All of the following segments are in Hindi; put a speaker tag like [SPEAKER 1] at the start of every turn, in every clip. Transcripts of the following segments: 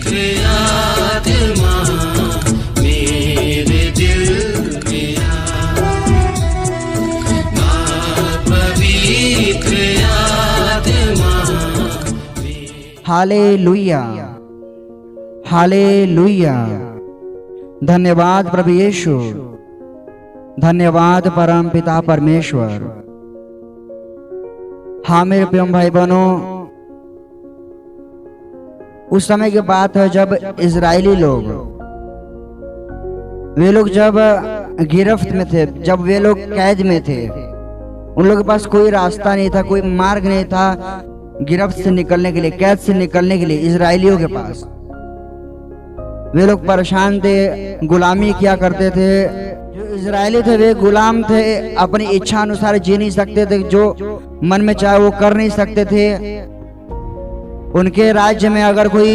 [SPEAKER 1] आत्मा मेरे दिल में पवित्र आत्मा।
[SPEAKER 2] Hallelujah, hallelujah. धन्यवाद प्रभु यीशु, धन्यवाद परम पिता परमेश्वर। हाँ मेरे प्रिय भाई बहनों, उस समय की बात है जब इजरायली लोग, वे लोग जब गिरफ्त में थे, जब वे लोग कैद में थे, उन लोगों के पास कोई रास्ता नहीं था, कोई मार्ग नहीं था गिरफ्त से निकलने के लिए, कैद से निकलने के लिए। इजरायलियों के पास वे लोग परेशान थे, गुलामी किया करते थे। जो इजरायली थे वे गुलाम थे, अपनी इच्छा अनुसार जी नहीं सकते थे, जो मन में चाहे वो कर नहीं सकते थे। उनके राज्य में अगर कोई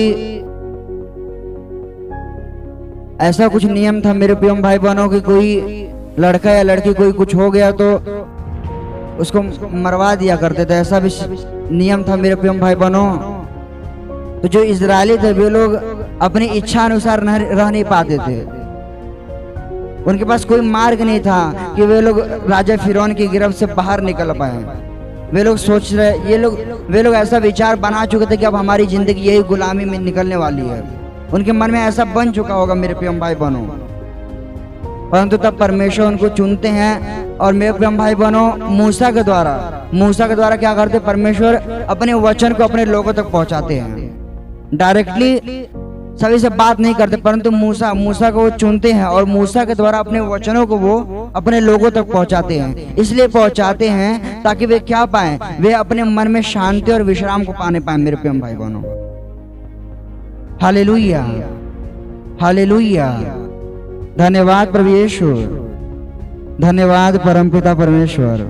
[SPEAKER 2] ऐसा कुछ नियम था मेरे प्रिय भाई बहनों की, कोई लड़का या लड़की कोई कुछ हो गया तो उसको मरवा दिया करते थे, ऐसा भी नियम था मेरे प्रिय भाई बहनों। तो जो इजरायली थे वे लोग अपनी इच्छा अनुसार रह नहीं पाते थे, उनके पास कोई मार्ग नहीं था कि वे लोग राजा फिरौन की गिरफ्त से बाहर निकल पाए। वे लोग सोच रहे, वे लोग ऐसा विचार बना चुके थे कि अब हमारी जिंदगी यही गुलामी में निकलने वाली है। उनके मन में ऐसा बन चुका होगा मेरे प्रिय भाई बहनों। परंतु तब परमेश्वर उनको चुनते हैं और मेरे प्रिय भाई बहनों मूसा के द्वारा क्या करते, परमेश्वर अपने वचन को अपने लोगों तक पहुंचाते हैं। डायरेक्टली सभी से बात नहीं करते, परंतु मूसा को वो चुनते हैं और मूसा के द्वारा अपने वचनों को वो अपने लोगों तक पहुंचाते हैं। इसलिए पहुंचाते हैं ताकि वे क्या पाएं, वे अपने मन में शांति और विश्राम को पाने पाए मेरे प्रिय भाई बहनों। Hallelujah, hallelujah. धन्यवाद प्रभु यीशु, धन्यवाद परमपिता परमेश्वर।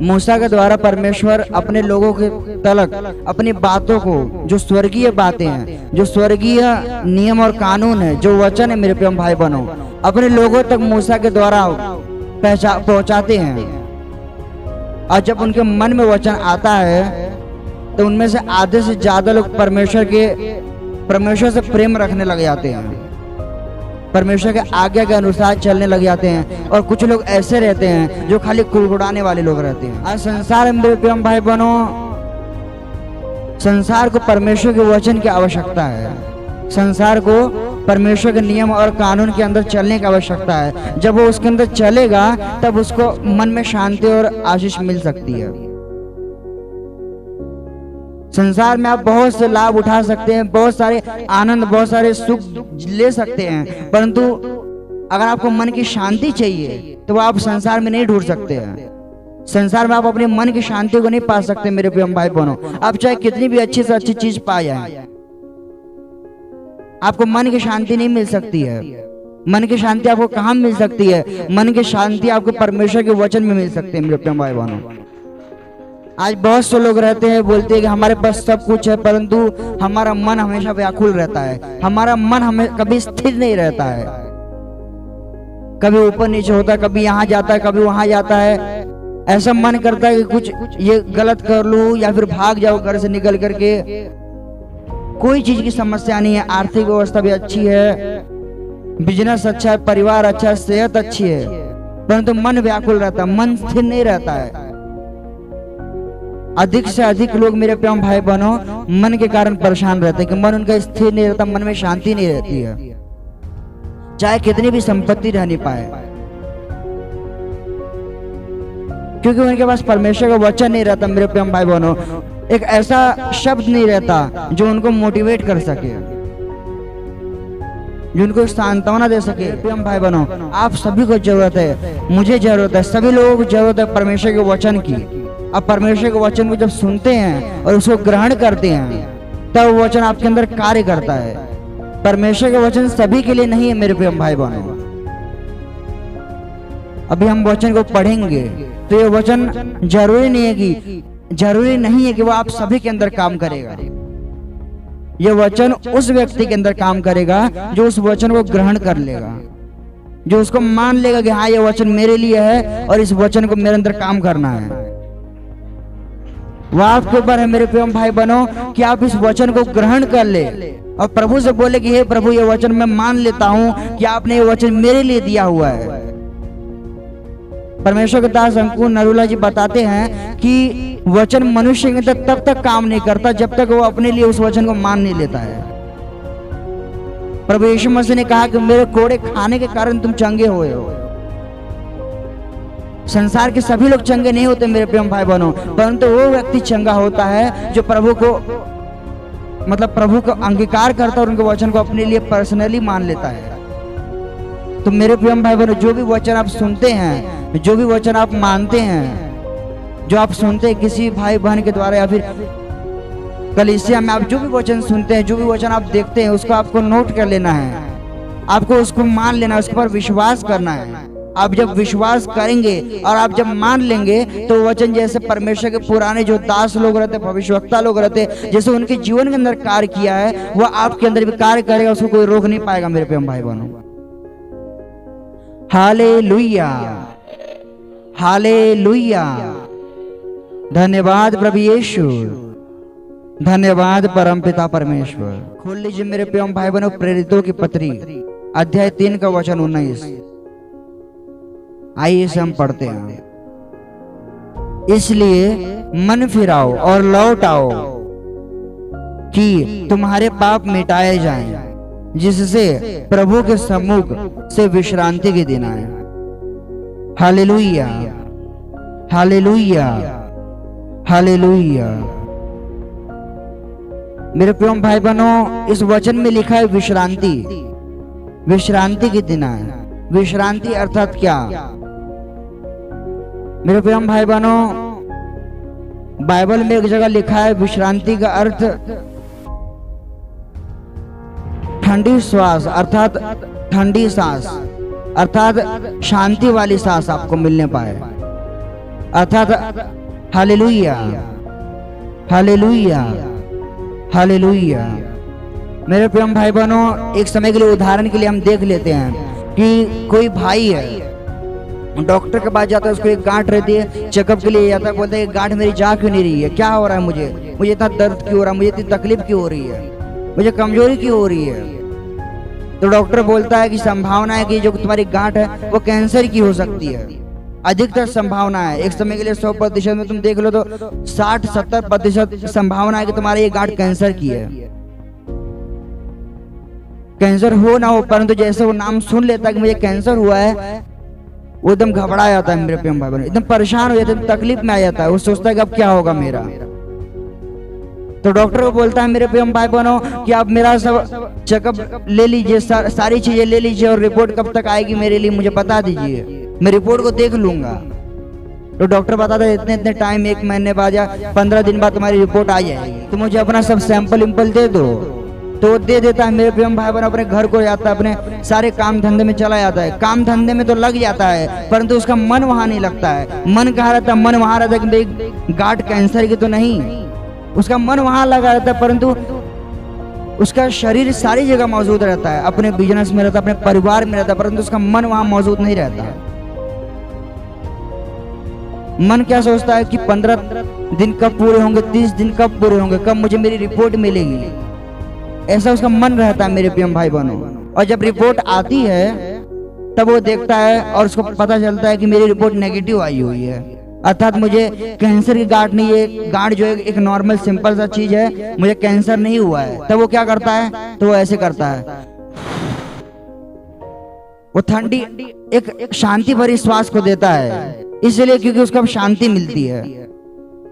[SPEAKER 2] मूसा के द्वारा परमेश्वर अपने लोगों के तलक अपनी बातों को, जो स्वर्गीय बातें हैं, जो स्वर्गीय नियम और कानून है, जो वचन है मेरे प्रिय भाई बहनों, अपने लोगों तक मूसा के द्वारा पहुंचाते हैं। और जब उनके मन में वचन आता है तो उनमें से आधे से ज्यादा लोग परमेश्वर से प्रेम रखने लग जाते हैं, परमेश्वर के आज्ञा के अनुसार चलने लग जाते हैं। और कुछ लोग ऐसे रहते हैं जो खाली कुड़कुड़ाने वाले लोग रहते हैं। आज संसार में मेरे प्रिय भाई बहनों, संसार को परमेश्वर के वचन की आवश्यकता है, संसार को परमेश्वर के नियम और कानून के अंदर चलने की आवश्यकता है। जब वो उसके अंदर चलेगा तब उसको मन में शांति और आशीष मिल सकती है। संसार में आप बहुत से लाभ उठा सकते हैं, बहुत सारे आनंद, बहुत सारे सुख ले सकते हैं, परंतु अगर आपको मन की शांति चाहिए तो आप संसार में नहीं ढूंढ सकते हैं। संसार में आप अपने मन की शांति को नहीं पा सकते मेरे प्रिय भाई बहनों। आप चाहे कितनी भी अच्छी से अच्छी चीज पा जाए, आपको मन की शांति नहीं मिल सकती है। मन की शांति आपको कहाँ मिल सकती है? मन की शांति आपको परमेश्वर के वचन में मिल सकती है मेरे प्रिय भाई बहनों। आज बहुत से लोग रहते हैं, बोलते हैं कि हमारे पास सब कुछ है, परंतु हमारा मन हमेशा व्याकुल रहता है, हमारा मन हमें कभी स्थिर नहीं रहता है, कभी ऊपर नीचे होता है, कभी यहाँ जाता है, कभी वहां जाता है। ऐसा मन करता है कि कुछ ये गलत कर लूं या फिर भाग जाओ घर से निकल करके। कोई चीज की समस्या नहीं है, आर्थिक व्यवस्था भी अच्छी है, बिजनेस अच्छा है, परिवार अच्छा है, सेहत अच्छी है, परंतु मन व्याकुल रहता है, मन स्थिर नहीं रहता है। अधिक से अधिक लोग मेरे प्रिय भाई बहनों मन के कारण परेशान रहते हैं कि मन उनका स्थिर नहीं रहता, मन में शांति नहीं रहती है, चाहे कितनी भी संपत्ति रह नहीं पाए, क्योंकि उनके पास परमेश्वर का वचन नहीं रहता मेरे प्रिय भाई बहनों। एक ऐसा शब्द नहीं रहता जो उनको मोटिवेट कर सके, जो उनको सांत्वना दे सके। प्रिय भाई बहनों, आप सभी को जरूरत है, मुझे जरूरत है, सभी लोगों को जरूरत है परमेश्वर के वचन की। आप परमेश्वर के वचन को जब सुनते हैं और उसको ग्रहण करते हैं तब वो वचन आपके अंदर कार्य करता है। परमेश्वर के वचन सभी के लिए नहीं है मेरे प्रिय भाई बहनों। अभी हम वचन को पढ़ेंगे तो ये वचन जरूरी नहीं है कि वो आप सभी के अंदर काम करेगा। ये वचन उस व्यक्ति के अंदर काम करेगा जो उस वचन को ग्रहण कर लेगा, जो उसको मान लेगा कि हाँ ये वचन मेरे लिए है और इस वचन को मेरे अंदर काम करना है। वह आपके ऊपर है मेरे प्रिय भाई बहनों कि आप इस वचन को ग्रहण कर ले और प्रभु से बोले कि हे प्रभु, ये वचन मैं मान लेता हूं कि आपने ये वचन मेरे लिए दिया हुआ है। परमेश्वर के दास अंकुर नरूला जी बताते हैं कि वचन मनुष्य के अंदर तब तक काम नहीं करता जब तक वो अपने लिए उस वचन को मान नहीं लेता है। प्रभु यीशु मसीह ने कहा कि मेरे कोड़े खाने के कारण तुम चंगे हुए हो। संसार के सभी लोग चंगे नहीं होते मेरे प्रिय भाई बहनों, परंतु वो व्यक्ति चंगा होता है जो प्रभु को प्रभु को अंगीकार करता है और उनके वचन को अपने लिए पर्सनली मान लेता है। तो मेरे प्रिय भाई बहनों, जो भी वचन आप सुनते हैं, जो भी वचन आप मानते हैं, जो आप सुनते हैं किसी भाई बहन के द्वारा या फिर कलीसिया में, आप जो भी वचन सुनते हैं, जो भी वचन आप देखते हैं, उसको आपको नोट कर लेना है, आपको उसको मान लेना है, उसके पर विश्वास करना है। आप जब विश्वास करेंगे और आप जब मान लेंगे तो वचन जैसे परमेश्वर के पुराने जो दास लोग रहते, भविष्यवक्ता लोग रहते, जैसे उनके जीवन के अंदर कार्य किया है, वह आपके अंदर भी कार्य करेगा, उसको कोई रोक नहीं पाएगा मेरे प्रिय भाई बहनों। Hallelujah, hallelujah. धन्यवाद प्रभु यीशु, धन्यवाद परमपिता परमेश्वर। खोल लीजिए मेरे प्रिय भाई बहनों प्रेरितों की पत्री अध्याय 3 का वचन 19। आइए इसे हम पढ़ते हैं। इसलिए मन फिराओ और लौट आओ कि तुम्हारे पाप मिटाए जाएं, जिससे प्रभु के सम्मुख से विश्रांति के दिन आए। Hallelujah, hallelujah, hallelujah. मेरे प्रिय भाई बहनों, इस वचन में लिखा है विश्रांति, विश्रांति के दिन आए। विश्रांति अर्थात क्या? मेरे प्रिय भाई बहनों, बाइबल में एक जगह लिखा है विश्रांति का अर्थ ठंडी श्वास अर्थात ठंडी सांस अर्थात शांति वाली सांस आपको मिलने पाए, अर्थात हालेलुया, हालेलुया, हालेलुया। मेरे प्रिय भाई बहनों, एक समय के लिए उदाहरण के लिए हम देख लेते हैं कि कोई भाई है, डॉक्टर के पास जाता है, उसको एक गांठ रहती है, चेकअप के लिए जाता है, बोलता है गांठ मेरी जा क्यों नहीं रही है, क्या हो रहा है, मुझे इतना दर्द क्यों हो रहा है, मुझे इतनी तकलीफ क्यों हो रही है, मुझे कमजोरी क्यों हो रही है। तो डॉक्टर बोलता है कि संभावना है कि जो तुम्हारी गांठ है वो कैंसर की हो सकती है, अधिकतर संभावना है। एक समय के लिए 100% में तुम देख लो तो 60-70% संभावना है कि तुम्हारी ये गांठ कैंसर की है। कैंसर हो ना हो, परंतु जैसे वो नाम सुन लेता है कि मुझे कैंसर हुआ है, वो एकदम घबरा जाता है मेरे प्रिय भाई बहन, एकदम परेशान हो जाता है, तकलीफ में आ जाता है, वो सोचता है कि अब क्या होगा मेरा। तो डॉक्टर को बोलता है मेरे प्रिय भाई बहनों कि आप मेरा सब चेकअप ले लीजिए, सारी चीजें ले लीजिए और रिपोर्ट कब तक आएगी मेरे लिए मुझे बता दीजिए, मैं रिपोर्ट को देख लूंगा। तो डॉक्टर बताता है इतने इतने टाइम, 1 महीने बाद या 15 दिन बाद तुम्हारी रिपोर्ट आ जाएगी, तो मुझे अपना सब सैंपल इम्पल दे दो। तो दे देता है मेरे प्रिय भाई बहन, अपने घर को जाता है, अपने सारे काम धंधे में चला जाता है। काम धंधे में तो लग जाता है, परंतु उसका मन वहां नहीं लगता है। मन कहाँ रहता है? मन वहां रहता है कि मेरी गांठ कैंसर की तो नहीं, उसका मन वहां लगा रहता है, परंतु उसका शरीर सारी जगह मौजूद रहता है, अपने बिजनेस में रहता है, अपने परिवार में रहता है, परंतु उसका मन वहां मौजूद नहीं रहता। मन क्या सोचता है कि 15 दिन कब पूरे होंगे, 30 दिन कब पूरे होंगे, कब मुझे मेरी रिपोर्ट मिलेगी, ऐसा उसका मन रहता है मेरे प्रिय भाई बहनों। और जब रिपोर्ट आती है तब वो देखता है और उसको पता चलता है कि मेरी रिपोर्ट नेगेटिव आई हुई है, अर्थात मुझे कैंसर की गांठ नहीं है, गांठ जो है एक नॉर्मल सिंपल सा चीज है, मुझे कैंसर नहीं हुआ है। तब वो क्या करता है? तो वो ऐसे करता है, वो ठंडी एक शांति भरी श्वास को देता है, इसलिए क्योंकि उसको अब शांति मिलती है,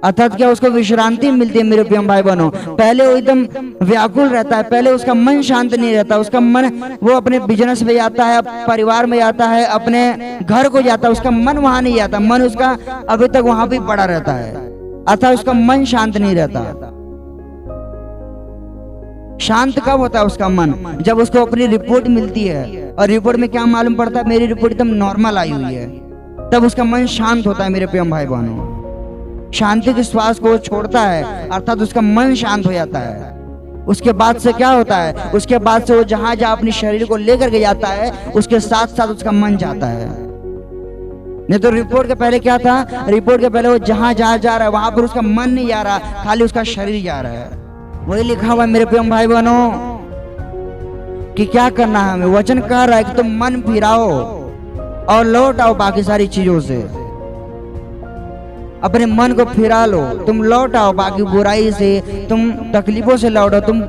[SPEAKER 2] अर्थात क्या उसको विश्रांति मिलती है मेरे प्रिय भाई बहनों। पहले वो एकदम व्याकुल रहता है, पहले उसका मन शांत नहीं रहता, उसका मन वो अपने बिजनेस में जाता है, परिवार में जाता है, अपने घर को जाता है, उसका मन वहां नहीं जाता, मन उसका अभी तक वहां भी पड़ा रहता है, अर्थात उसका मन शांत नहीं रहता। शांत कब होता है उसका मन? जब उसको अपनी रिपोर्ट मिलती है और रिपोर्ट में क्या मालूम पड़ता है? मेरी रिपोर्ट एकदम नॉर्मल आई हुई है, तब उसका मन शांत होता है मेरे प्रिय भाई बहनों। शांति की श्वास को छोड़ता है, अर्थात उसका मन शांत हो जाता है। उसके बाद से क्या होता है? उसके बाद से वो जहां जहां अपने शरीर को लेकर के जाता है, उसके साथ साथ उसका मन जाता है। नहीं तो रिपोर्ट के पहले क्या था? रिपोर्ट के पहले वो जहां जहां जा रहा है वहां पर उसका मन नहीं जा रहा, खाली उसका शरीर जा रहा है। वही लिखा हुआ है मेरे प्रिय भाई बहनों कि क्या करना है हमें। वचन कह रहा है कि तुम मन फिराओ और लौट आओ बाकी सारी चीजों से। अपने मन को फिरा लो, तुम लौट आओ बाकी बुराई से, तुम तकलीफों से लौट आओ, तुम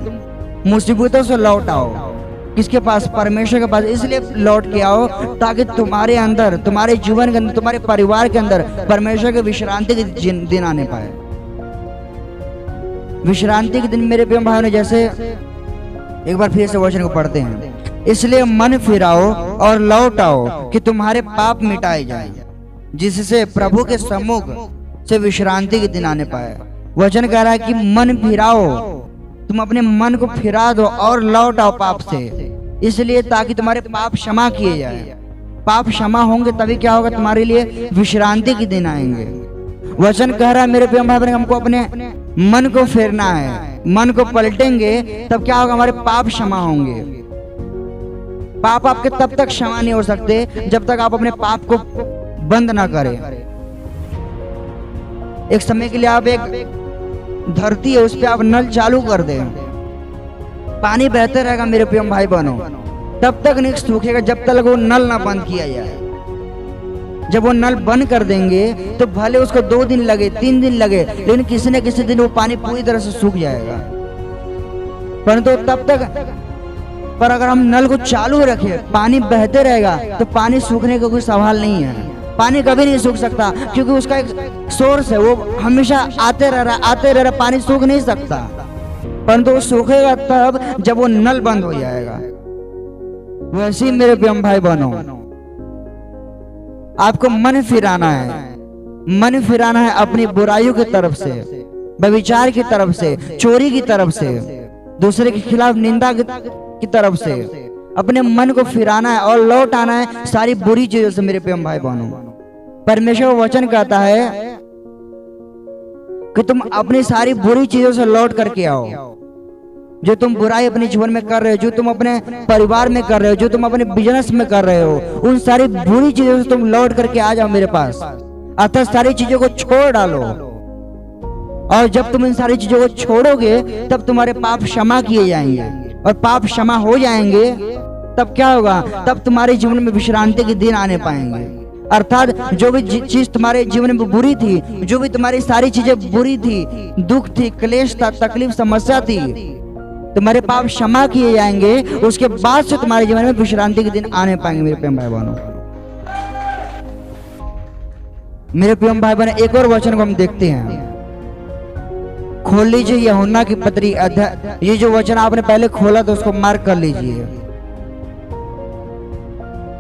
[SPEAKER 2] मुसीबतों से लौट आओ। किसके पास? परमेश्वर के पास। इसलिए लौट के आओ ताकि तुम्हारे अंदर, तुम्हारे जीवन के अंदर, तुम्हारे परिवार के अंदर परमेश्वर के विश्रांति के दिन आने पाए। विश्रांति के दिन मेरे प्रिय भाइयों, जैसे एक बार फिर से वचन को पढ़ते हैं, इसलिए मन फिराओ और लौट आओ कि तुम्हारे पाप मिटाए जाए, जिससे प्रभु के सम्मुख से विश्रांति के दिन आने पाए। वचन कह रहा है कि मन फिराओ, तुम अपने मन को फिरा दो और लौट आओ पाप से, इसलिए ताकि तुम्हारे पाप क्षमा किए जाए। पाप क्षमा होंगे तभी क्या होगा? तुम्हारे लिए विश्रांति के दिन आएंगे। वचन कह रहा है मेरे प्रिय भाई बहन, हमको अपने मन को फेरना है, मन को पलटेंगे तब क्या होगा? हमारे पाप क्षमा होंगे। पाप आपके तब तक क्षमा नहीं हो सकते जब तक आप अपने पाप को बंद ना करें। एक समय के लिए आप एक धरती है उस पे आप नल चालू कर दें, पानी बहते रहेगा मेरे प्रिय भाई बहनों, तब तक नहीं सूखेगा जब तक वो नल ना बंद किया जाए। जब वो नल बंद कर देंगे तो भले उसको 2 दिन लगे, 3 दिन लगे, लेकिन किसी न किसी दिन वो पानी पूरी तरह से सूख जाएगा। परंतु तब तक पर अगर हम नल को चालू रखें, पानी बहते रहेगा तो पानी सूखने का कोई सवाल नहीं है। पानी कभी नहीं सूख सकता क्योंकि उसका एक सोर्स है, वो हमेशा आते रह रहा, पानी सूख नहीं सकता। परंतु वो सूखेगा तब जब वो नल बंद हो जाएगा। वैसे ही मेरे प्रिय भाई बहनों, आपको मन फिराना है। मन फिराना है अपनी बुराइयों की तरफ से, व्यभिचार की तरफ से, चोरी की तरफ से, दूसरे के खिलाफ निंदा की तरफ से अपने मन को फिराना है और लौट आना है सारी बुरी चीजों से मेरे प्रिय भाई बहनों। परमेश्वर वचन कहता है कि तुम अपनी सारी बुरी चीजों से लौट करके आओ। जो तुम बुराई अपने जीवन में कर रहे हो, जो तुम अपने परिवार में कर रहे हो, जो तुम अपने बिजनेस में कर रहे हो, उन सारी बुरी चीजों से तुम लौट करके आ जाओ मेरे पास। अतः सारी चीजों को छोड़ डालो, और जब तुम इन सारी चीजों को छोड़ोगे तब तुम्हारे पाप क्षमा किए जाएंगे, और पाप क्षमा हो जाएंगे तब क्या होगा? तब तुम्हारे जीवन में विश्रांति के दिन आने पाएंगे। अर्थात जो भी चीज तुम्हारे जीवन में बुरी थी, जो भी तुम्हारी सारी चीजें बुरी थी, दुख थी, क्लेश था, तकलीफ, समस्या थी, तुम्हारे पाप क्षमा किए जाएंगे। उसके बाद से तुम्हारे जीवन में विश्रांति के दिन आने पाएंगे मेरे प्रिय भाई बहनों। मेरे प्रिय भाई बहनों, एक और वचन को हम देखते हैं। खोल लीजिए यूहन्ना की पत्री अध्याय, ये जो वचन आपने पहले खोला तो उसको मार्क कर लीजिए।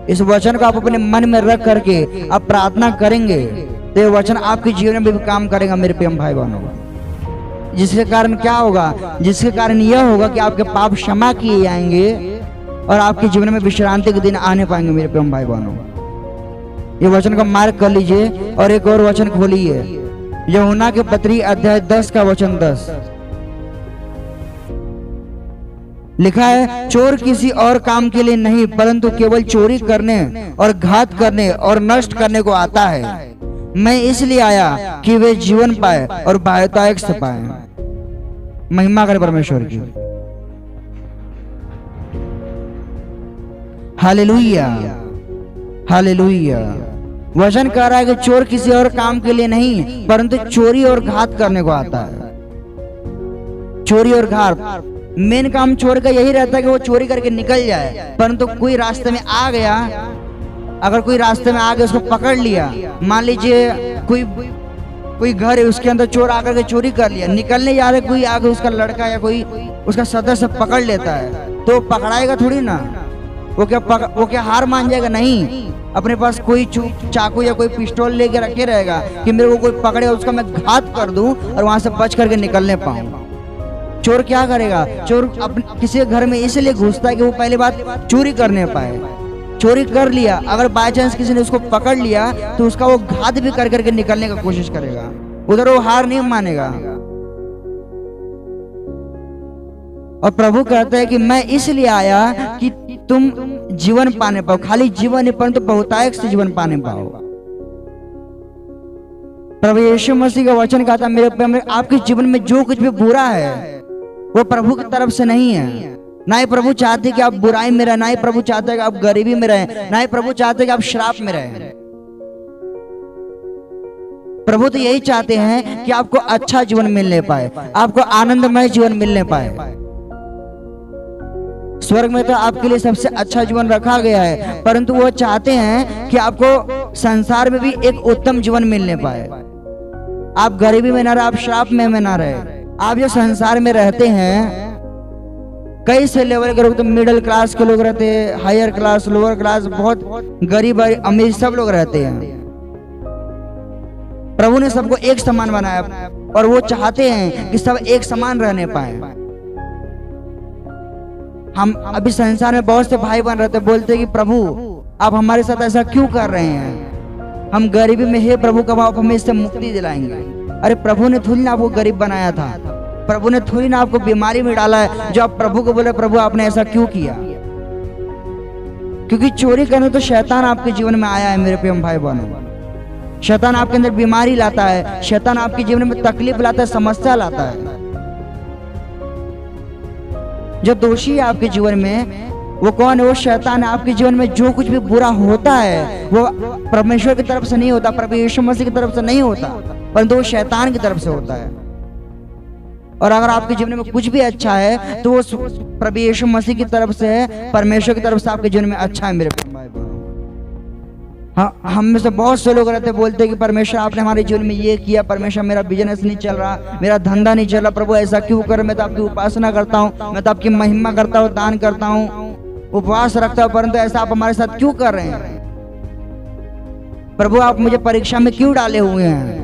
[SPEAKER 2] इस वचन को आप अपने मन में रख करके आप प्रार्थना करेंगे तो ये वचन आपके जीवन में भी काम करेगा मेरे प्रिय भाई बहनों। जिसके कारण क्या होगा? जिसके कारण यह होगा कि आपके पाप क्षमा किए जाएंगे और आपके जीवन में विश्रांति के दिन आने पाएंगे मेरे प्रिय भाई बहनों। ये वचन को मार्क कर लीजिए और एक और वचन खोलिए, यूहन्ना के पत्री अध्याय 10 का वचन 10 लिखा है, चोर किसी और काम के लिए नहीं परंतु केवल चोरी करने और घात करने और नष्ट करने को आता है। मैं इसलिए आया कि वे जीवन पाए और बहुतायत से पाए। महिमा करे परमेश्वर की। Hallelujah, hallelujah. वचन कह रहा है कि चोर किसी और काम के लिए नहीं परंतु चोरी और घात करने को आता है। चोरी और घात, मेन काम चोर का यही रहता है कि वो चोरी करके निकल जाए। परंतु कोई रास्ते में आ गया, अगर कोई रास्ते में आ गया उसको पकड़ लिया, मान लीजिए कोई घर है उसके अंदर चोर आकर के चोरी कर लिया, निकलने जा रहे कोई आगे उसका लड़का या कोई उसका सदस्य पकड़ लेता है तो पकड़ाएगा थोड़ी ना। वो क्या हार मान जाएगा? नहीं, अपने पास कोई चाकू या कोई पिस्टल लेके रखे रहेगा कि मेरे को कोई पकड़े उसका मैं घात कर दूं और वहां से बच करके निकलने पाऊं। चोर क्या करेगा? चोर अपने किसी घर में इसलिए घुसता है कि वो पहले बात चोरी करने पाए। चोरी कर लिया, अगर बाय चांस किसी ने उसको पकड़ लिया तो उसका वो घात भी कर करके निकलने का कोशिश करेगा, उधर वो हार नहीं मानेगा। और प्रभु कहता है कि मैं इसलिए आया कि तुम जीवन पाने पाओ, खाली जीवन नहीं परंतु बहुतायत से जीवन पाने पाओ। प्रभु यीशु मसीह का वचन कहता मेरे प्रेम, आपके जीवन में जो कुछ भी बुरा है वो प्रभु की तरफ से नहीं है। ना ही प्रभु चाहते कि आप बुराई में रहे, ना ही प्रभु चाहते हैं कि आप गरीबी में रहे, ना ही प्रभु चाहते हैं कि आप श्राप में रहे। प्रभु तो यही चाहते हैं कि आपको अच्छा जीवन मिलने पाए, आपको आनंदमय जीवन मिलने पाए। स्वर्ग में तो आपके लिए सबसे अच्छा जीवन रखा गया है, परंतु वो चाहते हैं कि आपको संसार में भी एक उत्तम जीवन मिलने पाए। आप गरीबी में ना रहे, आप श्राप में ना रहे। आप जो संसार में रहते हैं, कई से लेवल के लोग, तो मिडिल क्लास के लोग रहते हैं, हायर क्लास, लोअर क्लास, बहुत गरीब अमीर सब लोग रहते हैं। प्रभु ने सबको एक समान बनाया और वो चाहते हैं कि सब एक समान रहने पाए। हम अभी संसार में बहुत से भाई बहन रहते, बोलते कि प्रभु आप हमारे साथ ऐसा क्यों कर रहे हैं, हम गरीबी में है प्रभु, कब आप हमें इससे मुक्ति दिलाएंगे। अरे प्रभु ने थोड़ी ना आपको गरीब बनाया था, प्रभु ने थोड़ी ना आपको बीमारी में डाला है जो आप प्रभु को बोले प्रभु आपने ऐसा क्यों किया। क्योंकि चोरी करने तो शैतान आपके जीवन में आया है मेरे प्रिय भाई बहनों। शैतान आपके अंदर बीमारी लाता है, शैतान आपके जीवन में तकलीफ लाता है, समस्या लाता है। जो दोषी है आपके जीवन में वो कौन है? वो शैतान है। आपके जीवन में जो कुछ भी बुरा होता है वो परमेश्वर की तरफ से नहीं होता, प्रभु यीशु मसीह की तरफ से नहीं होता, परंतु वो शैतान की तरफ से होता है। और अगर आपके जीवन में कुछ भी अच्छा है तो वो प्रभु यीशु मसीह की तरफ से है, परमेश्वर की तरफ से आपके जीवन में अच्छा है मेरे भाई बहनों। हाँ, हम में से बहुत से लोग रहते बोलते कि परमेश्वर आपने हमारे जीवन में ये किया, परमेश्वर मेरा बिजनेस नहीं चल रहा, मेरा धंधा नहीं चल रहा, प्रभु ऐसा क्यों कर, मैं तो आपकी उपासना करता हूँ, मैं तो आपकी महिमा करता हूँ, दान करता हूँ, उपवास रखता हूँ, परंतु ऐसा आप हमारे साथ क्यों कर रहे हैं? प्रभु आप मुझे परीक्षा में क्यों डाले हुए हैं?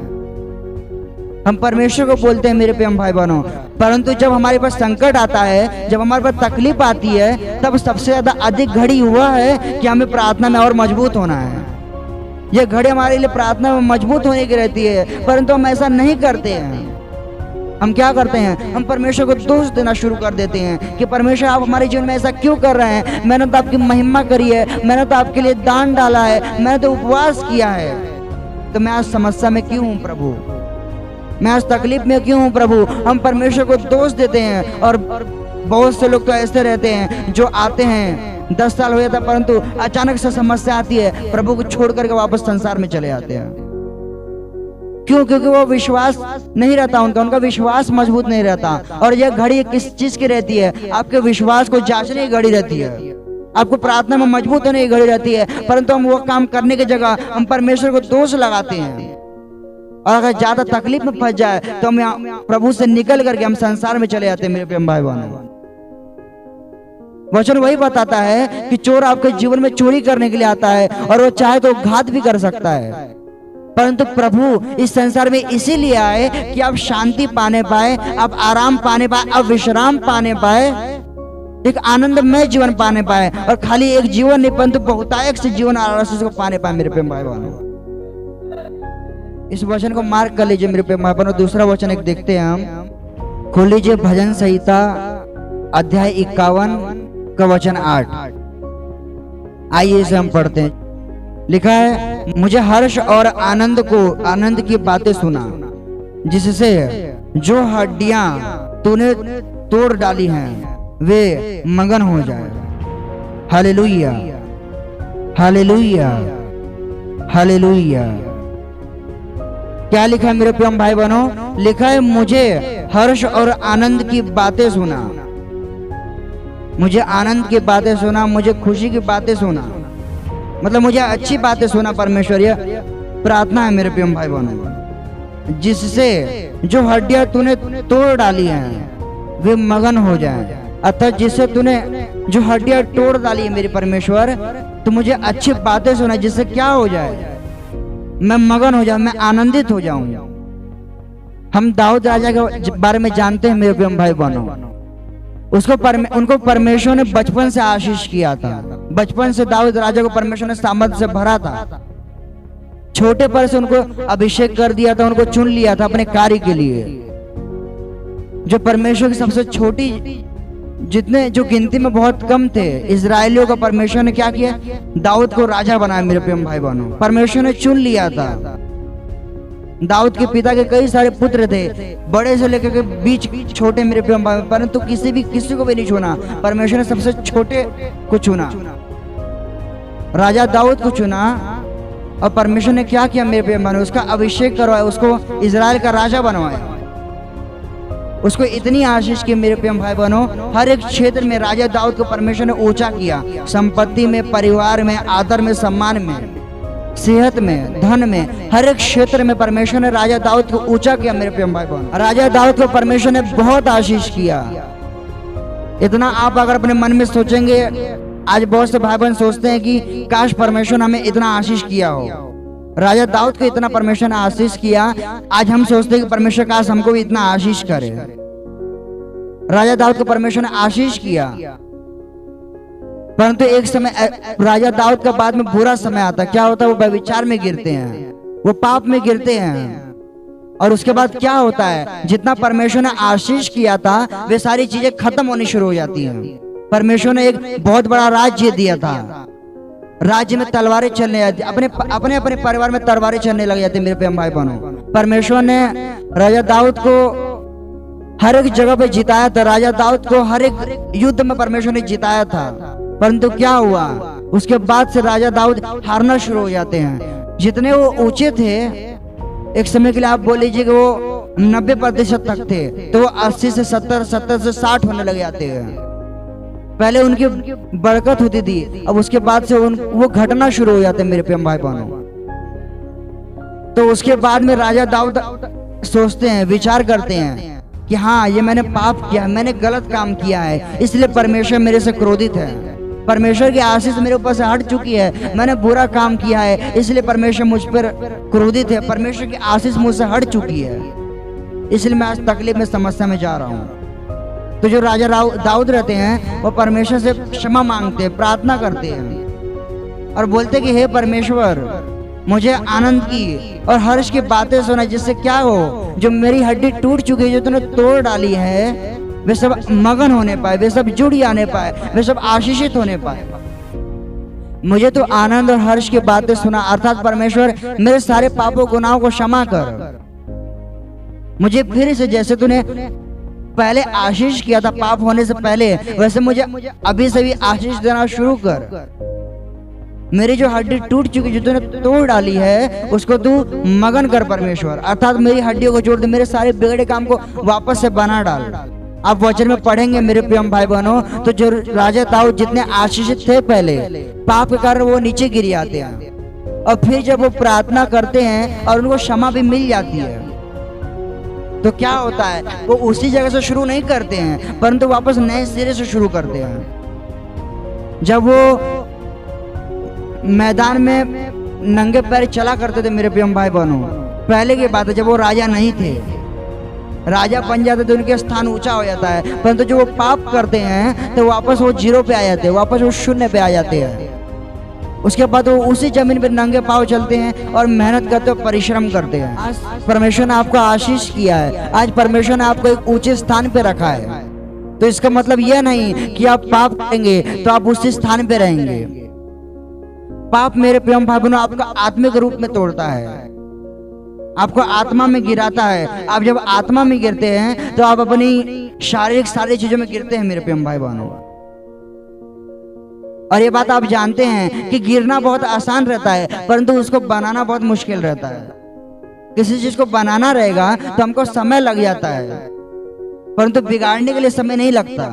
[SPEAKER 2] हम परमेश्वर को बोलते हैं मेरे प्रिय भाई बहनों। परंतु जब हमारे पास संकट आता है, जब हमारे पास तकलीफ आती है, तब सबसे ज्यादा अधिक घड़ी हुआ है कि हमें प्रार्थना में और मजबूत होना है। ये घड़ी हमारे लिए प्रार्थना में मजबूत होने की रहती है, परंतु हम ऐसा नहीं करते हैं। हम क्या करते हैं? हम परमेश्वर को दोष देना शुरू कर देते हैं कि परमेश्वर आप हमारे जीवन में ऐसा क्यों कर रहे हैं? मैंने तो आपकी महिमा करी है, मैंने तो आपके लिए दान डाला है, मैंने तो उपवास किया है, तो मैं आज समस्या में क्यों हूँ प्रभु? मैं आज तकलीफ में क्यों हूँ प्रभु? हम परमेश्वर को दोष देते हैं। और बहुत से लोग तो ऐसे रहते हैं जो आते हैं 10 साल हो जाता, परंतु अचानक से समस्या आती है, प्रभु को छोड़ करके वापस संसार में चले आते हैं। क्यों? क्योंकि वो विश्वास नहीं रहता उनका विश्वास मजबूत नहीं रहता। और यह घड़ी किस चीज की रहती है? आपके विश्वास को जांचने की घड़ी रहती है, आपको प्रार्थना में मजबूत होने की घड़ी रहती है। परंतु हम वो काम करने की जगह हम परमेश्वर को दोष लगाते हैं। और अगर ज्यादा तकलीफ में फंस जाए तो हम प्रभु से निकल करके हम संसार में चले जाते हैं मेरे प्रिय भाई बहनों। वचन वही बताता है कि चोर आपके जीवन में चोरी करने के लिए आता है और वो चाहे तो घात भी कर सकता है, परंतु प्रभु इस संसार में इसीलिए आए कि आप शांति पाने पाए, आप आराम पाने पाए, आप विश्राम पाने पाए, एक आनंदमय जीवन पाने पाए। और खाली एक जीवन नहीं परंतु बहुतायत से जीवन आशीष को पाने पाए मेरे प्रेम भाई बहनों। इस वचन को मार्क कर लीजिए मेरे प्रेम भाई बहनों। दूसरा वचन एक देखते हैं हम, खोल लीजिए भजन संहिता अध्याय 51 का वचन 8। आइए इसे हम पढ़ते हैं। लिखा है, मुझे हर्ष और आनंद की बातें सुना, जिससे जो हड्डियां तूने तोड़ डाली हैं वे मगन हो जाए। Hallelujah, hallelujah, hallelujah. क्या लिखा है मेरे प्रिय भाई बहनों? लिखा है, मुझे हर्ष और आनंद की बातें सुना, मुझे आनंद की बातें सुना, मुझे खुशी की बातें सुना, मतलब मुझे अच्छी बातें सुना। परमेश्वर ये प्रार्थना है मेरे प्रिय भाई बहनों, जिससे जो हड्डियां तूने तोड़ डाली हैं वे मगन हो जाएं। अर्थात जिससे तूने जो हड्डियां तोड़ डाली है मेरे परमेश्वर, तो मुझे अच्छी बातें सुना, जिससे क्या हो जाए? मैं मगन हो जाऊं, मैं आनंदित हो जाऊं। हम दाऊद राजा के बारे में जानते हैं मेरे प्रिय भाई बहनों। उनको परमेश्वर ने बचपन से आशीष किया था। बचपन से दाऊद राजा को परमेश्वर ने सामर्थ से भरा था। छोटे पर से उनको अभिषेक कर दिया था, उनको चुन लिया था अपने कार्य के लिए। जो परमेश्वर की सबसे छोटी, जितने जो गिनती में बहुत कम थे इजरायलियों का, परमेश्वर ने क्या किया? दाऊद को राजा बनाया मेरे प्रिय भाई बहनों। परमेश्वर ने चुन लिया था। दाऊद के पिता के कई सारे पुत्र थे, बड़े से लेकर के बीच छोटे मेरे प्रिय भाई, परंतु किसी को भी नहीं चुना। परमेश्वर ने सबसे छोटे को चुना, राजा दाऊद को चुना। और परमेश्वर ने क्या किया मेरे प्रिय भाई, उसका अभिषेक करवाया, उसको इजराइल का राजा बनवाया, उसको इतनी आशीष की मेरे प्रिय भाई बहनों। हर एक क्षेत्र में राजा दाऊद को परमेश्वर ने ऊंचा किया, संपत्ति में, परिवार में, आदर में, सम्मान में, सेहत में, धन में, हर एक क्षेत्र में परमेश्वर ने राजा दाऊद को ऊंचा किया मेरे प्रिय भाई बहन। राजा दाऊद को परमेश्वर ने बहुत आशीष किया। इतना आप अगर अपने मन में सोचेंगे, आज बहुत से भाई बहन सोचते हैं कि काश परमेश्वर ने हमें इतना आशीष किया हो। राजा दाऊद को इतना परमेश्वर ने आशीष किया, आज हम सोचते हैं कि परमेश्वर काश हमको भी इतना आशीष करे। राजा दाऊद को परमेश्वर ने आशीष किया, परंतु एक समय राजा दाऊद का बाद में बुरा समय आता। क्या होता है? वो व्यभिचार में गिरते हैं, वो पाप में गिरते हैं। और उसके बाद क्या होता है? जितना परमेश्वर ने आशीष किया था वे सारी चीजें खत्म होनी शुरू हो जाती हैं। परमेश्वर ने एक बहुत बड़ा राज्य दिया था, राज्य में तलवारें चलने जाती, अपने अपने परिवार में तलवारें चलने लग जाती मेरे प्रिय भाई बहनों। परमेश्वर ने राजा दाऊद को हर एक जगह पे जिताया था, राजा दाऊद को हर एक युद्ध में परमेश्वर ने जिताया था। परंतु क्या हुआ? उसके बाद से राजा दाऊद हारना शुरू हो जाते हैं। जितने वो ऊंचे थे, एक समय के लिए आप बोल लीजिए कि वो 90% तक थे, तो वो 80 से 70, 70 से 60 होने लग जाते हैं। पहले उनकी बरकत होती थी, अब उसके बाद से वो घटना शुरू हो जाते हैं मेरे प्रिय भाई बहनों। तो उसके बाद में राजा दाऊद सोचते हैं, विचार करते हैं कि हाँ, ये मैंने पाप किया, मैंने गलत काम किया है, इसलिए परमेश्वर मेरे से क्रोधित है, परमेश्वर की आशीष मेरे ऊपर से हट चुकी है, मैंने बुरा काम किया है, इसलिए परमेश्वर मुझ पर क्रोधित है, परमेश्वर की आशीष मुझसे हट चुकी है, इसलिए मैं आज तकलीफ में, समस्या में जा रहा हूँ। तो जो राजा दाऊद रहते हैं वो परमेश्वर से क्षमा मांगते हैं, प्रार्थना करते हैं और बोलते कि हे परमेश्वर, मुझे आनंद की और हर्ष की बातें सुना, जिससे क्या हो, जो मेरी हड्डी टूट चुकी है, जो तूने तोड़ डाली है, वे सब मगन होने पाए, वे सब जुड़ जाने पाए, वे सब आशीषित होने पाए। मुझे तो आनंद और हर्ष की बातें सुना, अर्थात परमेश्वर मेरे सारे पापों गुनाहों को क्षमा कर, मुझे फिर से जैसे तूने पहले आशीष किया था पाप होने से पहले, वैसे मुझे अभी से भी आशीष देना शुरू कर। मेरी जो हड्डी टूट चुकी, जो तूने तोड़ डाली है, उसको तू मगन कर परमेश्वर, अर्थात मेरी हड्डियों को जोड़ दे, मेरे सारे बिगड़े काम को वापस से बना डाल। आप वचन में पढ़ेंगे मेरे प्रिय भाई बहनों, तो जो राजा दाऊद जितने आशीषित थे पहले, पाप के कारण वो नीचे गिर जाते हैं, और फिर जब वो प्रार्थना करते हैं और उनको क्षमा भी मिल जाती है, तो क्या होता है? वो उसी जगह से शुरू नहीं करते हैं, परंतु वापस नए सिरे से शुरू करते हैं। जब वो मैदान में नंगे पैर चला करते थे मेरे प्रिय भाई बहनों, पहले की बात है, जब वो राजा नहीं थे, राजा बन जाते तो उनके स्थान ऊंचा हो जाता है, परंतु जो वो पाप करते हैं तो वापस वो जीरो पे आ जाते हैं, वापस वो शून्य पे आ जाते हैं। उसके बाद वो उसी जमीन पे नंगे पांव चलते हैं और मेहनत करते हैं, परिश्रम करते हैं। आज परमेश्वर ने आपको आशीष किया है, आज परमेश्वर ने आपको एक ऊंचे स्थान पे रखा है, तो इसका मतलब यह नहीं कि आप पाप करेंगे तो आप उसी स्थान पे रहेंगे। पाप मेरे प्रिय भाई बहनों आपका आत्मिक रूप में तोड़ता है, आपको आत्मा में गिराता है। आप जब आत्मा में गिरते हैं तो आप अपनी शारीरिक सारी चीजों में गिरते हैं मेरे प्रिय भाई बहनों। और ये बात आप जानते हैं कि गिरना बहुत आसान रहता है, परंतु उसको बनाना बहुत मुश्किल रहता है। किसी चीज को बनाना रहेगा तो हमको समय लग जाता है, परंतु बिगाड़ने के लिए समय नहीं लगता,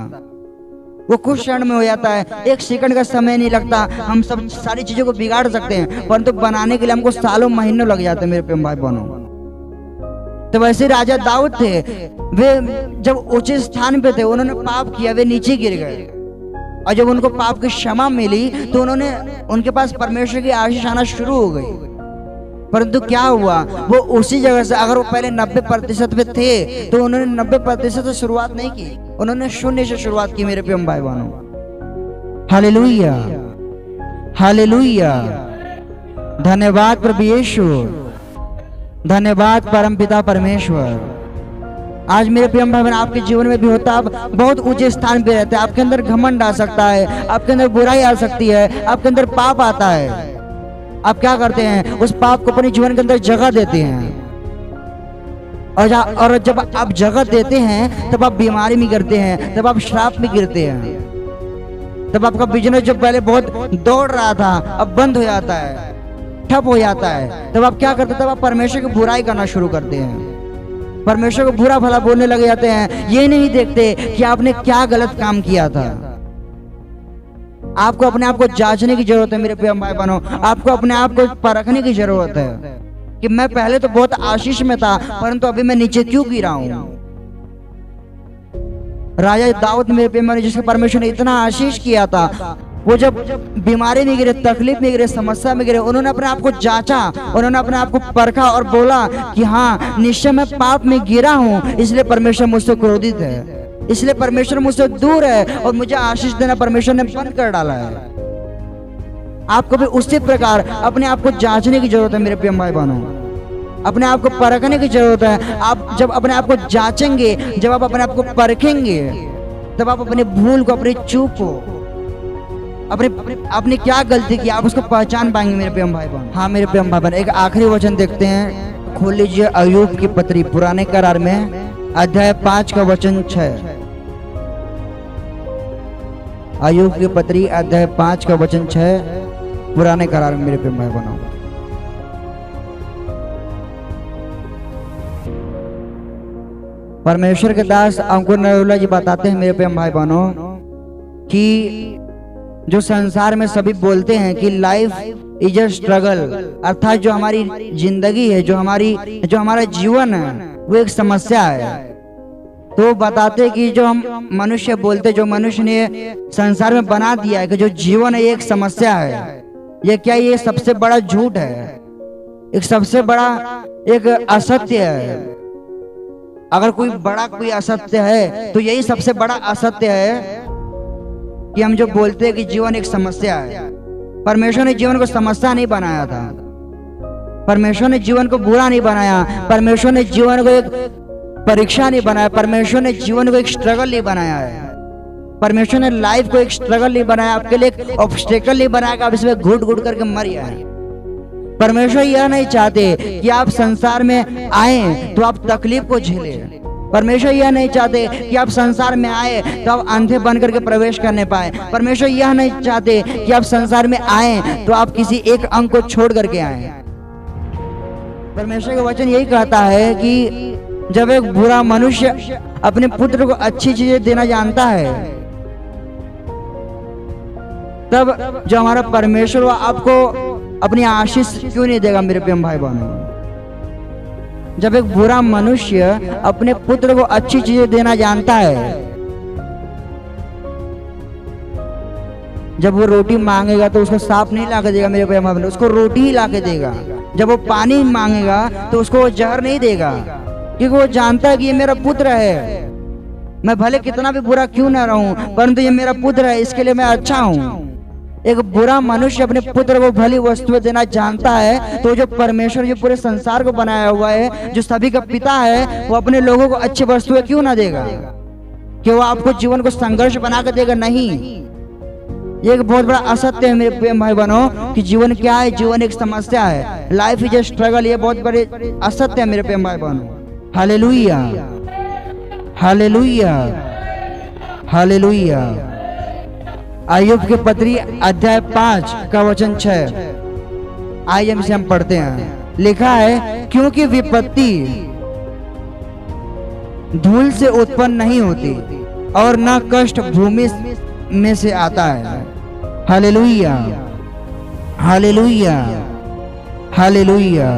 [SPEAKER 2] वो कुछ क्षण में हो जाता है, 1 सेकंड का समय नहीं लगता, हम सब सारी चीजों को बिगाड़ सकते हैं, परंतु बनाने के लिए हमको सालों महीनों लग जाते हैं मेरे प्रिय भाई बहनों। तो वैसे राजा दाऊद थे, वे जब ऊंचे स्थान पे थे, उन्होंने पाप किया, वे नीचे गिर गए, और जब उनको पाप की क्षमा मिली तो उनके पास परमेश्वर की आशीष आना शुरू हो गई। परंतु क्या हुआ? वो उसी जगह से, अगर वो पहले 90% पे थे तो उन्होंने 90% से शुरुआत नहीं की, उन्होंने शून्य से शुरुआत की मेरे प्रिय भाई बहनों। हालेलुया, हालेलुया, धन्यवाद प्रभु यीशु, धन्यवाद परमपिता परमेश्वर। आज मेरे प्रिय भाई बहन, आपके जीवन में भी होता है, आप बहुत ऊंचे स्थान पे रहते हैं, आपके अंदर घमंड आ सकता है, आपके अंदर बुराई आ सकती है, आपके अंदर पाप आता है। आप क्या करते हैं? उस पाप को अपने जीवन के अंदर जगह देते हैं, और जब आप जगत देते हैं तब आप बीमारी में गिरते हैं, तब आप श्राप में गिरते हैं। तब आपका बिजनेस जो पहले बहुत दौड़ रहा था अब बंद हो जाता है, ठप हो जाता है। तब आप क्या करते हैं? तब आप परमेश्वर की बुराई करना शुरू करते हैं, परमेश्वर को बुरा भला बोलने लग जाते हैं। ये नहीं देखते कि आपने क्या गलत काम किया था। आपको अपने आप को जांचने की जरूरत है मेरे प्रिय भाई बहनों, आपको अपने आप को परखने की जरूरत है कि मैं पहले तो बहुत आशीष में था परंतु अभी मैं नीचे क्यों गिरा हूं। राजा दाऊद मेरे प्रिय भाई, जिसके परमेश्वर ने इतना आशीष किया था, वो जब बीमारी में गिरे, तकलीफ में गिरे, समस्या में गिरे, उन्होंने अपने आप को जांचा, उन्होंने अपने आप को परखा और बोला कि हाँ निश्चय मैं पाप में गिरा हूं, इसलिए परमेश्वर मुझसे क्रोधित है, इसलिए परमेश्वर मुझसे दूर है और मुझे आशीष देना परमेश्वर ने बंद कर डाला है। आपको भी उसी प्रकार अपने आप को जांचने की जरूरत है मेरे प्रिय भाई बहनों, अपने आप को परखने की जरूरत है। आप जब अपने आप को जांचेंगे, जब आप अपने आप को परखेंगे, तब आप अपने भूल को, अपनी चूक को, अपनी क्या गलती की, आप उसको पहचान पाएंगे मेरे प्रिय भाई बहन। हाँ मेरे प्रिय भाई बहन, एक आखिरी वचन देखते हैं, खोल लीजिए अय्यूब की पत्री पुराने करार में अध्याय 5 का वचन 6। अय्यूब की पत्री अध्याय 5 का वचन 6 पुराने करार में मेरे प्रिय भाई बहनों। परमेश्वर के दास अंकुर नरोला जी बताते हैं मेरे प्रिय भाई बहनों कि जो संसार में सभी बोलते हैं कि लाइफ इज अ स्ट्रगल, अर्थात जो हमारी जिंदगी है, जो हमारा जीवन है वो एक समस्या है। तो बताते कि जो हम मनुष्य बोलते, जो मनुष्य ने संसार में बना दिया है कि जो जीवन है ये एक समस्या है, ये क्या, ये सबसे बड़ा झूठ है, एक सबसे बड़ा एक असत्य है। अगर कोई असत्य है तो यही सबसे बड़ा असत्य है कि हम जो बोलते हैं कि जीवन एक समस्या है। परमेश्वर ने जीवन को समस्या नहीं बनाया था, परमेश्वर ने जीवन को बुरा नहीं बनाया, परमेश्वर ने जीवन को एक परीक्षा नहीं बनाया, परमेश्वर ने जीवन को एक स्ट्रगल नहीं बनाया है, परमेश्वर ने लाइफ को एक स्ट्रगल नहीं बनाया, आपके लिए एक ऑब्स्टेकल नहीं बनाया कि आप इसमें घुट घुट करके मर जाए। परमेश्वर यह नहीं चाहते कि आप संसार में आए तो आप तकलीफ को झेले। परमेश्वर यह नहीं चाहते कि आप संसार में आए तो आप अंधे बन करके प्रवेश करने पाए। परमेश्वर यह नहीं चाहते कि आप संसार में आए तो आप किसी एक अंग को छोड़ करके आए। परमेश्वर का वचन यही कहता है कि जब एक बुरा मनुष्य अपने पुत्र को अच्छी चीजें देना जानता है, तब जो हमारा परमेश्वर वो आपको अपनी आशीष क्यों नहीं देगा मेरे प्रिय भाई बहनों। जब एक बुरा मनुष्य अपने पुत्र को अच्छी चीजें देना जानता है, जब वो रोटी मांगेगा तो उसको सांप नहीं ला के देगा मेरे प्रिय भाई बहनों, उसको रोटी ही ला के देगा। जब वो पानी मांगेगा तो उसको वो जहर नहीं देगा, क्योंकि वो जानता है कि ये मेरा पुत्र है, मैं भले कितना भी बुरा क्यों ना रहूं परंतु ये मेरा पुत्र है, इसके लिए मैं अच्छा हूं। एक बुरा मनुष्य अपने पुत्र को भली वस्तुएं देना जानता है, तो जो परमेश्वर जो पूरे संसार को बनाया हुआ है, जो सभी का पिता है, वो अपने लोगों को अच्छी वस्तुएं क्यों ना देगा? कि वो आपको जीवन को संघर्ष बना कर देगा? नहीं, ये एक बहुत बड़ा असत्य है मेरे प्रिय भाई बहनों कि जीवन क्या है, जीवन एक समस्या है, लाइफ इज ए स्ट्रगल। ये बहुत बड़े असत्य है मेरे प्रिय भाई बहनों। Hallelujah, hallelujah, hallelujah. अय्यूब के पत्री अध्याय 5 का वचन 6, आइए इसे हम पढ़ते हैं। लिखा है, क्योंकि विपत्ति धूल से उत्पन्न नहीं होती और न कष्ट भूमि में से आता है। Hallelujah, hallelujah, hallelujah.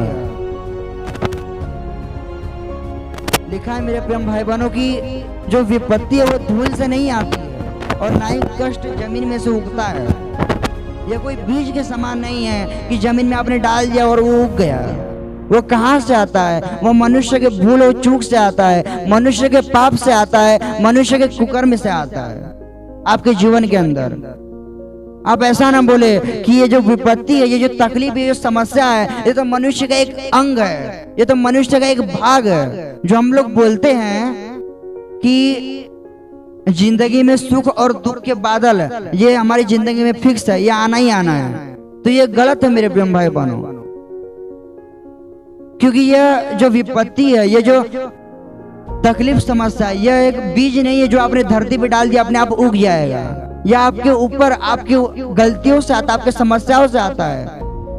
[SPEAKER 2] लिखा है मेरे प्रिय भाई बहनों की जो विपत्ति है वो धूल से नहीं आती है और ना ही कष्ट जमीन में से उगता है। यह कोई बीज के समान नहीं है कि जमीन में आपने डाल दिया और वो उग गया। वो कहाँ से आता है? वो मनुष्य के भूल और चूक से आता है, मनुष्य के पाप से आता है, मनुष्य के कुकर्म से आता है। आपके जीवन के अंदर आप ऐसा ना बोले कि ये जो विपत्ति है, ये जो तकलीफ है, ये जो समस्या है, ये तो मनुष्य का एक अंग है, ये तो मनुष्य का एक भाग है। जो हम लोग बोलते हैं कि जिंदगी में सुख और दुख के बादल ये हमारी जिंदगी में फिक्स है, ये आना ही आना है, तो ये गलत है मेरे प्रिय भाई बहनों। क्योंकि यह जो विपत्ति है, ये जो तकलीफ समस्या है, यह एक बीज नहीं है जो आपने धरती पे डाल दिया अपने आप उग जाएगा। यह आपके ऊपर आपकी गलतियों से आता है, आपके समस्याओं से आता है।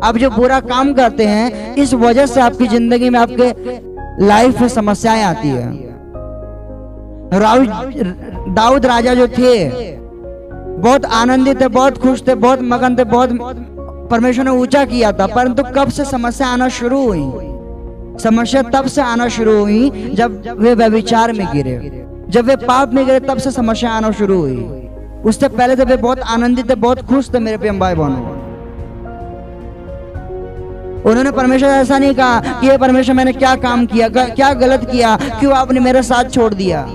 [SPEAKER 2] आप जो बुरा काम करते हैं, इस वजह से आपकी जिंदगी में, आपके लाइफ में समस्याएं आती है। दाऊद राजा जो थे बहुत आनंदित थे, बहुत खुश थे, बहुत मगन थे, बहुत परमेश्वर ने ऊंचा किया था। परंतु कब से समस्या आना शुरू हुई? समस्या तब से आना शुरू हुई जब वे व्यभिचार में गिरे, जब वे पाप में गिरे, तब से समस्या आना शुरू हुई। उससे पहले तो वे बहुत आनंदित थे, बहुत खुश थे मेरे प्रिय भाई बहनों। उन्होंने परमेश्वर ऐसा नहीं कहा कि ये परमेश्वर मैंने क्या काम किया, क्या गलत किया, क्यों आपने मेरा साथ छोड़ दिया।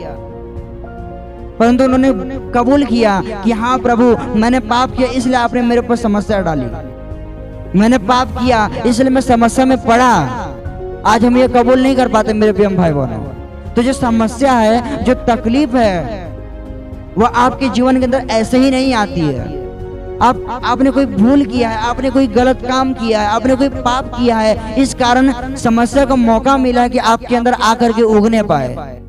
[SPEAKER 2] परंतु उन्होंने कबूल किया कि हाँ प्रभु, मैंने पाप किया इसलिए आपने मेरे ऊपर समस्या डाली, मैंने पाप किया इसलिए मैं समस्या में पड़ा। आज हम ये कबूल नहीं कर पाते मेरे प्रिय भाई बहनों। तो जो समस्या है, जो तकलीफ है, वो आपके जीवन के अंदर ऐसे ही नहीं आती है। आपने कोई भूल किया है, आपने कोई गलत काम किया है, आपने कोई पाप किया है, इस कारण समस्या का मौका मिला है कि आपके अंदर आकर के उगने पाए।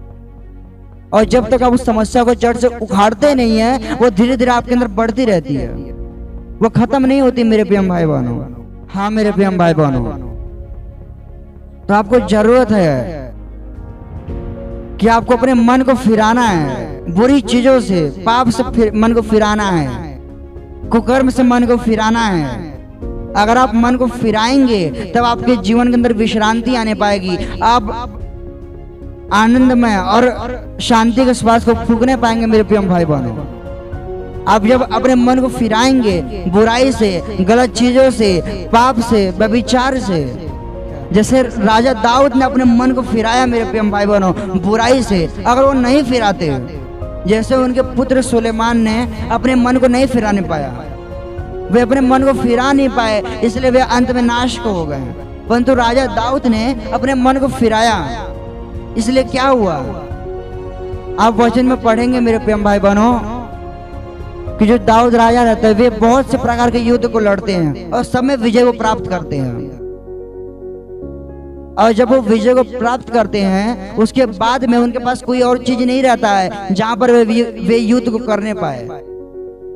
[SPEAKER 2] और जब तक आप उस समस्या को जड़ से उखाड़ते नहीं है, वो धीरे धीरे आपके अंदर बढ़ती रहती है, वो खत्म नहीं होती मेरे प्रिय भाई बहनों। हाँ मेरे प्रिय भाई बहनों, तो आपको जरूरत है कि आपको अपने मन को फिराना है, बुरी चीजों से, पाप से मन को फिराना है, कुकर्म से मन को फिराना है। अगर आप मन को फिराएंगे तब आपके जीवन के अंदर विश्रांति आने पाएगी, आप आनंदमय और शांति के श्वास को फूंकने पाएंगे मेरे प्रिय भाई बहनों। आप जब अपने मन को फिराएंगे बुराई से, गलत चीजों से, पाप से, व्यभिचार से, जैसे राजा दाऊद ने अपने मन को फिराया मेरे प्रिय भाई बहनों बुराई से, अगर वो नहीं फिराते, जैसे उनके पुत्र सुलेमान ने अपने मन को नहीं फिराने पाया, वे अपने मन को फिरा नहीं पाए, इसलिए वे अंत में नाश को हो गए। परंतु राजा दाऊद ने अपने मन को फिराया, इसलिए क्या हुआ? आप वचन में पढ़ेंगे मेरे प्रिय भाई बहनों कि जो दाऊद राजा रहते हैं, वे बहुत से प्रकार के युद्ध को लड़ते हैं और सब में विजय को प्राप्त करते हैं। और जब वो विजय को प्राप्त करते हैं, उसके बाद में उनके पास कोई और चीज नहीं रहता है जहां पर वे युद्ध को करने पाए।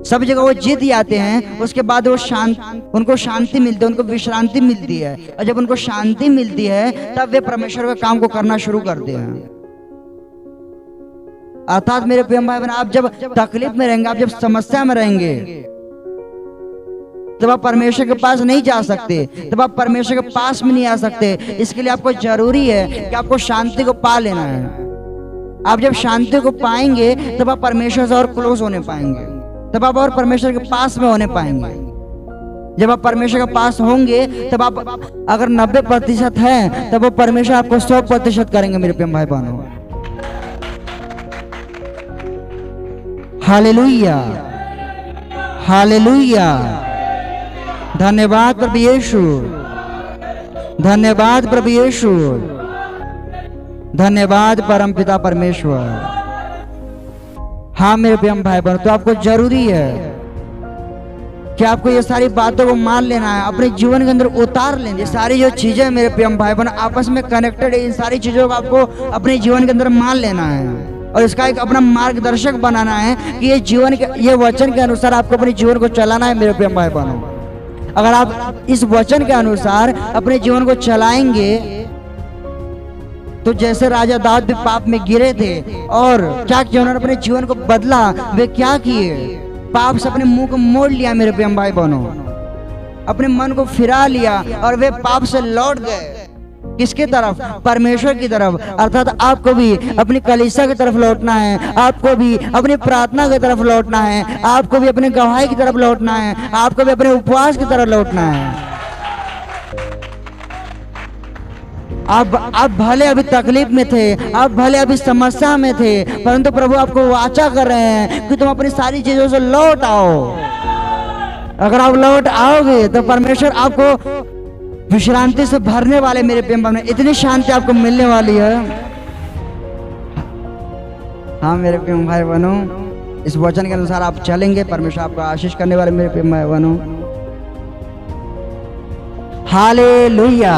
[SPEAKER 2] सब जगह वो जीत जाते हैं, उसके बाद वो उनको शांति मिलती है, उनको विश्रांति मिलती है। और जब उनको शांति मिलती है तब वे परमेश्वर के काम को करना शुरू करते हैं। अर्थात मेरे प्रिय भाई बहन, आप जब तकलीफ में रहेंगे, आप जब समस्या में रहेंगे, तब आप परमेश्वर के पास नहीं जा सकते, तब आप परमेश्वर के पास में नहीं आ सकते। इसके लिए आपको जरूरी है कि आपको शांति को पा लेना है। आप जब शांति को पाएंगे तब आप परमेश्वर से और क्लोज होने पाएंगे, तब आप और परमेश्वर के पास में होने पाएंगे। जब आप परमेश्वर के पास होंगे तब आप अगर 90% है, तब वो परमेश्वर आपको 100% करेंगे मेरे प्रिय भाई बहनों। Hallelujah, hallelujah. धन्यवाद प्रभु यीशु, धन्यवाद प्रभु यीशु, धन्यवाद परमपिता परमेश्वर। हाँ मेरे प्रिय भाई बहनों, तो आपको जरूरी है कि आपको ये सारी बातों को मान लेना है, अपने जीवन के अंदर उतार लेना। ये सारी जो चीजें मेरे प्रिय भाई बहनों आपस में कनेक्टेड है, इन सारी चीजों को आपको अपने जीवन के अंदर मान लेना है और इसका एक अपना मार्गदर्शक बनाना है कि ये वचन के अनुसार आपको अपने जीवन को चलाना है मेरे प्रिय भाई बहनों। अगर आप इस वचन के अनुसार अपने जीवन को चलाएंगे, तो जैसे राजा दाऊद भी पाप में गिरे थे और क्या किया, उन्होंने अपने जीवन को बदला। वे क्या किए? पाप से अपने मुंह को मोड़ लिया मेरे प्रिय भाई बहनों, अपने मन को फिरा लिया और वे पाप से लौट गए। किसकी तरफ? परमेश्वर की तरफ। अर्थात आपको भी अपनी कलीसिया की तरफ लौटना है, आपको भी अपनी प्रार्थना की तरफ लौटना है, आपको भी अपनी गवाही की तरफ लौटना है, आपको भी अपने उपवास की तरफ लौटना है। आप भले अभी तकलीफ में थे, आप भले अभी समस्या में थे, परंतु प्रभु आपको वाचा कर रहे हैं कि तुम अपनी सारी चीजों से लौट आओ। अगर आप लौट आओगे तो परमेश्वर आपको विश्रांति से भरने वाले मेरे प्रेम भाव में, इतनी शांति आपको मिलने वाली है। हाँ मेरे प्रेम भाई बहनों, इस वचन के अनुसार आप चलेंगे, परमेश्वर आपको आशीष करने वाले मेरे प्रेम भाई बहनों। हालेलुया।